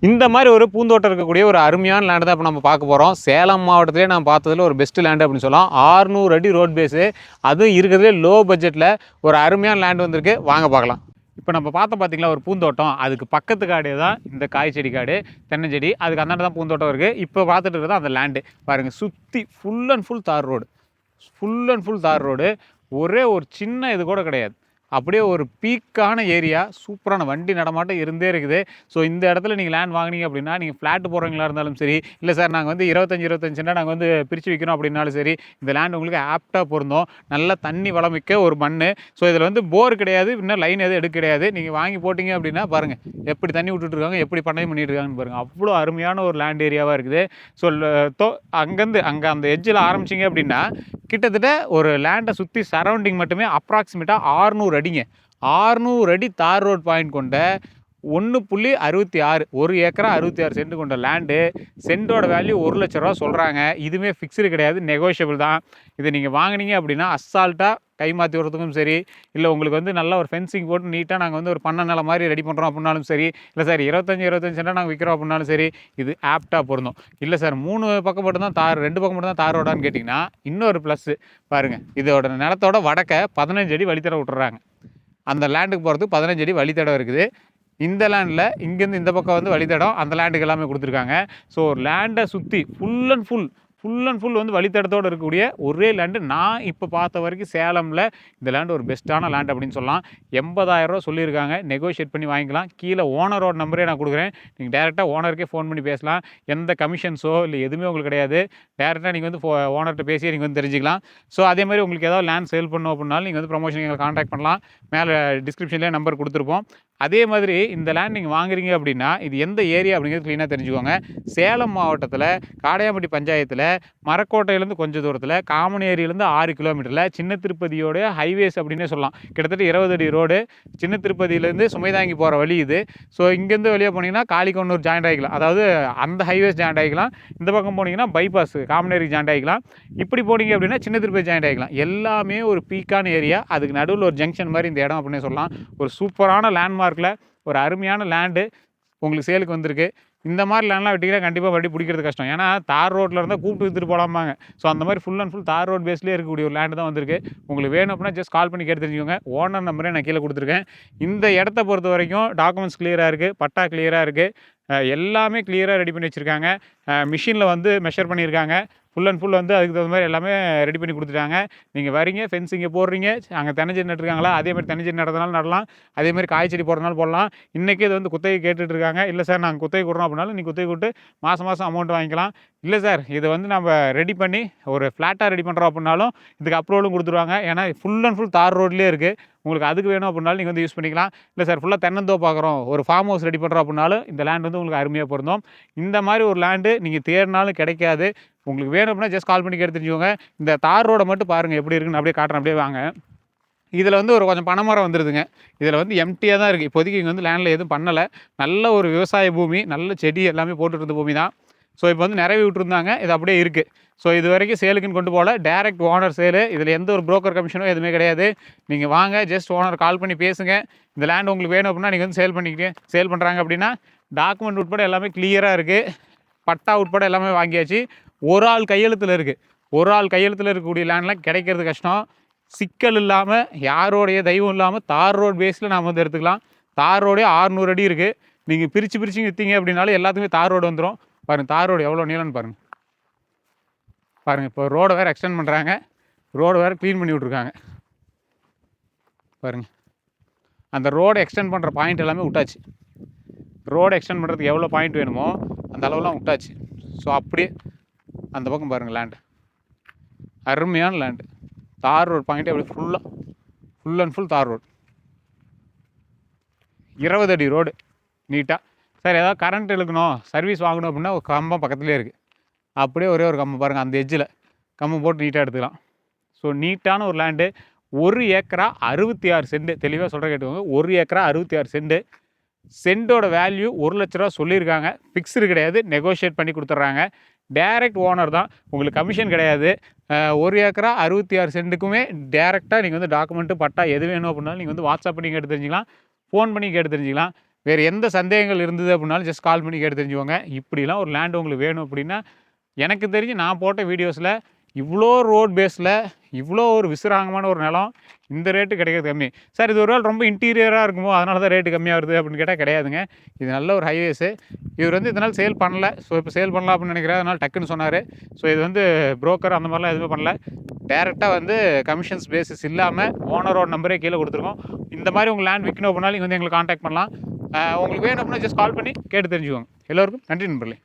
இந்த மாதிரி ஒரு பூந்தோட்டம் இருக்கக்கூடிய ஒரு அருமையான லேண்டு தான் இப்போ நம்ம பார்க்க போகிறோம். சேலம் மாவட்டத்திலே நான் பார்த்ததில் ஒரு பெஸ்ட் லேண்டு அப்படின்னு சொல்லலாம். 600 அடி ரோட் பேஸு, அதுவும் இருக்கிறதுலே லோ பட்ஜெட்டில் ஒரு அருமையான லேண்டு வந்திருக்கு. வாங்க பார்க்கலாம். இப்போ நம்ம பார்த்தீங்களா ஒரு பூந்தோட்டம், அதுக்கு பக்கத்து காடே தான் இந்த காய் செடி காடு, தென்னஞ்செடி, அதுக்கு அந்தாண்ட தான் பூந்தோட்டம் இருக்குது. இப்போ பார்த்துட்டு இருக்கிறது அந்த லேண்டு பாருங்கள். சுற்றி ஃபுல் அண்ட் ஃபுல் தார் ரோடு, ஃபுல் அண்ட் ஃபுல் தார் ரோடு. ஒரே ஒரு சின்ன இது கூட கிடையாது. அப்படியே ஒரு பீக்கான ஏரியா, சூப்பரான வண்டி நடமாட்டம் இருந்தே இருக்குது. ஸோ இந்த இடத்துல நீங்கள் லேண்ட் வாங்கினீங்க அப்படின்னா, நீங்கள் ஃப்ளாட் போடுறவங்களா இருந்தாலும் சரி, இல்லை சார் நாங்கள் வந்து 25 சென்டாக நாங்கள் வந்து பிரித்து விற்கிறோம் அப்படின்னாலும் சரி, இந்த லேண்ட் உங்களுக்கு ஆப்டாக பொருந்தும். நல்ல தண்ணி வளமிக்க ஒரு மண். ஸோ இதில் வந்து போர் கிடையாது, இன்னும் லைன் எதுவும் எடுக்க கிடையாது. நீங்கள் வாங்கி போட்டிங்க அப்படின்னா பாருங்கள் எப்படி தண்ணி விட்டுட்டுருக்காங்க, எப்படி பண்ணையும் பண்ணிட்டு இருக்காங்கன்னு பாருங்கள். அவ்வளோ அருமையான ஒரு லேண்ட் ஏரியாவாக இருக்குது. ஸோ அங்கேருந்து அங்கே அந்த எட்ஜில் ஆரம்பிச்சிங்க அப்படின்னா கிட்டத்தட்ட ஒரு லேண்டை சுற்றி சரௌண்டிங் மட்டுமே அப்ராக்சிமேட்டாக 600 அடிங்க. 600 அடி தார் ரோட் பாயிண்ட் கொண்ட 1.66 1 ஏக்கரா 66 சென்ட் கொண்ட லேண்டு. சென்டோட வேல்யூ 1 லட்ச ரூபா சொல்கிறாங்க. இதுவுமே ஃபிக்ஸ்டு கிடையாது, நெகோஷியபிள் தான். இதை நீங்கள் வாங்கினீங்க அப்படின்னா அசால்ட்டாக கை மாற்றி வரதுக்கும் சரி, இல்லை உங்களுக்கு வந்து நல்ல ஒரு ஃபென்சிங் போட்டு நீட்டாக நாங்கள் வந்து ஒரு பண்ண நில மாதிரி ரெடி பண்ணுறோம் அப்படின்னாலும் சரி, இல்லை சார் 25 சென்டாக நாங்கள் விற்கிறோம் அப்படின்னாலும் சரி, இது ஆப்டாக பொருந்தும். இல்லை சார் 3 பக்கம் மட்டும் தான் தார், 2 பக்கம் மட்டும் தான் தார் ரோடான்னு கேட்டிங்கன்னா இன்னொரு ப்ளஸ்ஸு பாருங்கள். இதோட நிலத்தோட வடக்க 15 அடி வழித்தடம் விட்டுறாங்க. அந்த லேண்டுக்கு போகிறதுக்கு 15 அடி வழித்தடம் இருக்குது. இந்த லேண்டில் இங்கேருந்து இந்த பக்கம் வந்து வழித்தடம், அந்த லேண்டுக்கு எல்லாமே கொடுத்துருக்காங்க. ஸோ லேண்டை சுற்றி ஃபுல் அண்ட் ஃபுல் வந்து வழித்தடத்தோடு இருக்கக்கூடிய ஒரே லேண்டு. நான் இப்போ பார்த்த வரைக்கும் சேலமில் இந்த லேண்டு ஒரு பெஸ்ட்டான லேண்ட் அப்படின்னு சொல்லலாம். 80,000 ரூபா சொல்லியிருக்காங்க, நெகோஷியேட் பண்ணி வாங்கிக்கலாம். கீழே ஓனரோட நம்பரே நான் கொடுக்குறேன், நீங்கள் டேரெக்டாக ஓனருக்கே ஃபோன் பண்ணி பேசலாம். எந்த கமிஷன்ஸோ இல்லை எதுவுமே உங்களுக்கு கிடையாது. டேரெக்டாக நீங்கள் வந்து ஓனர்கிட்ட பேசி நீங்கள் வந்து தெரிஞ்சிக்கலாம். ஸோ அதே மாதிரி உங்களுக்கு ஏதாவது லேண்ட் சேல் பண்ணணும் அப்படின்னாலும் நீங்கள் வந்து ப்ரொமோஷன் எங்களை கான்டாக்ட் பண்ணலாம். மேலே டிஸ்கிரிப்ஷன்லேயே நம்பர் கொடுத்துருப்போம். அதே மாதிரி இந்த லேண்ட் நீங்கள் வாங்குறீங்க அப்படின்னா இது எந்த ஏரியா அப்படிங்கிறது க்ளீனாக தெரிஞ்சுக்கோங்க. சேலம் மாவட்டத்தில் காடையாம்பட்டி பஞ்சாயத்தில் மரக்கோட்டையிலேருந்து கொஞ்சம் தூரத்தில், காமன் ஏரியிலேருந்து 6 கிலோமீட்டரில் சின்ன திருப்பதியோடைய ஹைவேஸ் அப்படின்னே சொல்லலாம். கிட்டத்தட்ட 20 அடி ரோடு. சின்ன திருப்பதியிலேருந்து சுமைதாங்கி போகிற வழி இது. ஸோ இங்கேருந்து வெளியே போனீங்கன்னா காளிகொன்னூர் ஜாயிண்ட் ஆகிக்கலாம், அதாவது அந்த ஹைவேஸ் ஜாயிண்ட் ஆகிக்கலாம். இந்த பக்கம் போனீங்கன்னா பைபாஸ் காமன் ஏரி ஜாயிண்ட் ஆகிக்கலாம். இப்படி போனீங்க அப்படின்னா சின்ன திருப்பதி ஜாயிண்ட் ஆகிக்கலாம். எல்லாமே ஒரு பீக்கான ஏரியா. அதுக்கு நடுவில் ஒரு ஜங்ஷன் மாதிரி இந்த இடம் அப்படின்னே சொல்லலாம். ஒரு சூப்பரான லேண்ட்மார்க்கில் ஒரு அருமையான லேண்டு உங்களுக்கு சேலுக்கு வந்திருக்கு. இந்த மாதிரி லேண்ட்லாம் விட்டிங்கன்னா கண்டிப்பாக வண்டி பிடிக்கிறது கஷ்டம். ஏன்னா தார் ரோட்டில் இருந்தால் கூப்பிட்டு விற்றுட்டு போகலாமாங்க. ஸோ அந்த மாதிரி ஃபுல் அண்ட் ஃபுல் தார் ரோட் பேஸ்லேயே இருக்கக்கூடிய ஒரு லேண்டு தான் வந்திருக்கு. உங்களுக்கு வேணும் அப்படின்னா ஜஸ்ட் கால் பண்ணி கேட்டு தெரிஞ்சுக்கோங்க. ஓனர் நம்பரே நான் கீழே கொடுத்துருக்கேன். இந்த இடத்த பொறுத்த வரைக்கும் டாக்குமெண்ட்ஸ் கிளியராக இருக்குது, பட்டா கிளியராக இருக்குது, எல்லாமே கிளியராக ரெடி பண்ணி வச்சுருக்காங்க. மிஷினில் வந்து மெஷர் பண்ணியிருக்காங்க. ஃபுல் அண்ட் ஃபுல் வந்து அதுக்கு தகுந்த மாதிரி எல்லாமே ரெடி பண்ணி கொடுத்துட்டாங்க. நீங்கள் வரீங்க, ஃபென்சிங்கை போடுறீங்க, அங்கே தென்னஞ்செடி நட்டுருக்காங்களா, அதேமாதிரி தென்னஞ்செடி நடறதுனால நடலாம், அதேமாதிரி காய்ச்செடி போடுறதுனால போடலாம். இன்றைக்கி இது வந்து குத்தகை கேட்டுட்ருக்காங்க. இல்லை சார் நாங்கள் குத்தகை கொடுறோம் அப்படின்னாலும் நீங்கள் குத்தகை கொடுத்து மாதம் அமௌண்ட் வாங்கிக்கலாம். இல்லை சார் இதை வந்து நம்ம ரெடி பண்ணி ஒரு ஃப்ளாட்டாக ரெடி பண்ணுறோம் அப்படின்னாலும் இதுக்கு அப்ரூவலும் கொடுத்துருவாங்க. ஏன்னா ஃபுல் அண்ட் ஃபுல் தார் ரோட்லேயே இருக்குது. உங்களுக்கு அதுக்கு வேணும் அப்படின்னாலும் நீங்கள் வந்து யூஸ் பண்ணிக்கலாம். இல்லை சார் ஃபுல்லாக தென்னந்தோப்பு பார்க்குறோம், ஒரு ஃபார்ம் ஹவுஸ் ரெடி பண்ணுறோம் அப்படின்னாலும் இந்த லேண்ட் வந்து உங்களுக்கு அருமையாக பொருந்தும். இந்த மாதிரி ஒரு லேண்டு நீங்கள் தேடினாலும் கிடைக்காது. உங்களுக்கு வேணும் அப்படின்னா ஜஸ்ட் கால் பண்ணி கேட்டு தெரிஞ்சுக்கோங்க. இந்த தார் ரோடை மட்டும் பாருங்கள் எப்படி இருக்குன்னு அப்படியே காட்டுறேன், அப்படியே வாங்க. இதில் வந்து ஒரு கொஞ்சம் பனைமரம் வந்துடுதுங்க. இதில் வந்து எம்டியாக தான் இருக்குது. இப்போதைக்கு இங்கே வந்து லேண்டில் எதுவும் பண்ணலை. நல்ல ஒரு விவசாய பூமி, நல்ல செடி எல்லாமே போட்டுட்டு இருந்த பூமி தான். ஸோ இப்போ வந்து நிறைய விட்டுருந்தாங்க, இது அப்படியே இருக்குது. ஸோ இது வரைக்கும் சேலுக்குன்னு கொண்டு போகல, டேரெக்ட் ஓனர் சேலு. இதில் எந்த ஒரு புரோக்கர் கமிஷனோ எதுவுமே கிடையாது. நீங்கள் வாங்க, ஜஸ்ட் ஓனர் கால் பண்ணி பேசுங்க. இந்த லேண்ட் உங்களுக்கு வேணும் அப்படின்னா நீங்கள் வந்து சேல் பண்ணுறாங்க அப்படின்னா டாக்குமெண்ட் உட்பட எல்லாமே கிளியராக இருக்குது. பட்டா உட்பட எல்லாமே வாங்கியாச்சு. ஒரு ஆள் கையெழுத்தில் இருக்குது. ஒரு ஆள் கையெழுத்தில் இருக்கக்கூடிய லேண்ட்லாம் கிடைக்கிறது கஷ்டம். சிக்கல் இல்லாமல், யாரோடைய தெய்வம் இல்லாமல் தார் ரோட் பேஸில் நாம் வந்து எடுத்துக்கலாம். தார் ரோடே 600 அடி இருக்குது. நீங்கள் பிரித்து விற்றீங்க அப்படின்னாலும் எல்லாத்துக்குமே தார் ரோடு வந்துடும். பாருங்கள் தார் ரோடு எவ்வளோ நீளம்னு பாருங்கள். இப்போ ரோடை வேறு எக்ஸ்டெண்ட் பண்ணுறாங்க, ரோடு வேறு க்ளீன் பண்ணி விட்ருக்காங்க. பாருங்கள் அந்த ரோடை எக்ஸ்டெண்ட் பண்ணுற பாயிண்ட் எல்லாமே விட்டாச்சு. ரோடை எக்ஸ்டெண்ட் பண்ணுறதுக்கு எவ்வளோ பாயிண்ட் வேணுமோ அந்த அளவுலாம் விட்டாச்சு. ஸோ அப்படியே அந்த பக்கம் பாருங்கள் லேண்டு, அருமையான லேண்டு. தார் ரோட் பாயிண்ட்டு அப்படி ஃபுல் அண்ட் ஃபுல் தார் ரோடு. 20 அடி ரோடு நீட்டாக. சார் ஏதாவது கரண்ட் இழுக்கணும், சர்வீஸ் வாங்கணும் அப்படின்னா ஒரு கம்பம் பக்கத்துலேயே இருக்குது. அப்படியே ஒரே ஒரு கம்பம் பாருங்கள், அந்த எட்ஜில் கம்பம் போட்டு நீட்டாக எடுத்துக்கலாம். ஸோ நீட்டான ஒரு லேண்டு. 1 ஏக்கரா 66 சென்ட். தெளிவாக சொல்கிற கேட்டுக்கோங்க, 1 ஏக்கரா 66 சென்ட். சென்டோட வேல்யூ 1 லட்ச ரூபா சொல்லியிருக்காங்க. ஃபிக்ஸ்டு கிடையாது, நெகோஷியேட் பண்ணி கொடுத்துட்றாங்க. டேரெக்ட் ஓனர் தான், உங்களுக்கு கமிஷன் கிடையாது. 1 ஏக்கரா 66 சென்ட்டுக்குமே டேரெக்டாக நீங்கள் வந்து டாக்குமெண்ட்டு பட்டா எது வேணும் அப்படின்னாலும் நீங்கள் வந்து வாட்ஸ்அப் பண்ணி கேட்டு தெரிஞ்சிக்கலாம், ஃபோன் பண்ணி கேட்டு தெரிஞ்சிக்கலாம். வேறு எந்த சந்தேகங்கள் இருந்தது அப்படின்னாலும் ஜஸ்ட் கால் பண்ணி கேட்டு தெரிஞ்சுக்கோங்க. இப்படிலாம் ஒரு லேண்ட் உங்களுக்கு வேணும் அப்படின்னா, எனக்கு தெரிஞ்சு நான் போட்ட வீடியோஸில் இவ்வளோ ரோட் பேஸில் இவ்வளோ ஒரு விசிறாங்கமான ஒரு நிலம் இந்த ரேட்டு கிடைக்கிறது கம்மி. சார் இது ஒரு வேளை ரொம்ப இன்டீரியராக இருக்குமோ அதனால தான் ரேட்டு கம்மியாக வருது அப்படின்னு கேட்டால் கிடையாதுங்க. இது நல்ல ஒரு ஹைவேஸு. இவர் வந்து இதனால் சேல் பண்ணல. ஸோ இப்போ சேல் பண்ணலாம் அப்படின்னு நினைக்கிறேன். அதனால் டக்குன்னு சொன்னார். ஸோ இது வந்து புரோக்கர் அந்த மாதிரிலாம் எதுவுமே பண்ணல. டேரெக்டாக வந்து கமிஷன்ஸ் பேசிஸ் இல்லாமல் ஓனரோட நம்பரே கீழே கொடுத்துருக்கோம். இந்த மாதிரி உங்கள் லேண்ட் விற்கணும் அப்படின்னாலும் இங்கே வந்து எங்களை காண்டாக்ட் பண்ணலாம். உங்களுக்கு வேணும் அப்படின்னா ஜஸ்ட் கால் பண்ணி கேட்டு தெரிஞ்சுக்கோங்க. எல்லோருக்கும் நன்றி நண்பர்களே.